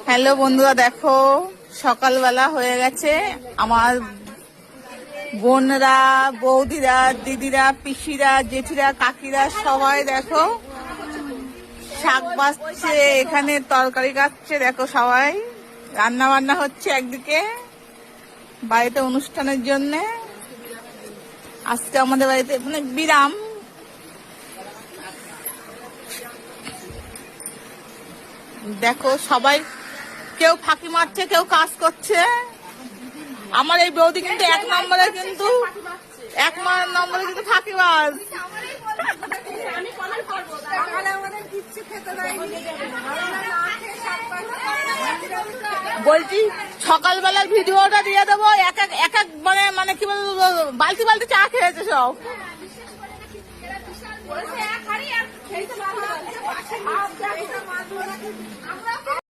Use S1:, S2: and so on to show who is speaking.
S1: Hello বন্ধুরা, দেখো সকালবেলা হয়ে গেছে। আমার বোনরা, বৌদিরা, দিদিরা, পিসিরা, জেঠিরা, কাকিরা সবাই দেখো শাক বাছছে, এখানে তরকারি কাটছে। দেখো সবাই রান্না বান্না হচ্ছে একদিকে, বাড়িতে অনুষ্ঠানের জন্য। আজকে আমাদের বাড়িতে মানে বিরাম। দেখো সবাই কেউ ফাঁকি মারছে, কেউ কাজ করছে। আমার এই বৌদি কিন্তু এক নম্বরে কিন্তু ফাঁকিবাজ। বলছি সকালবেলার ভিডিওটা দিয়ে দেবো। এক এক মানে কি বলবো, বালতি বালতি চা খেয়েছে সব।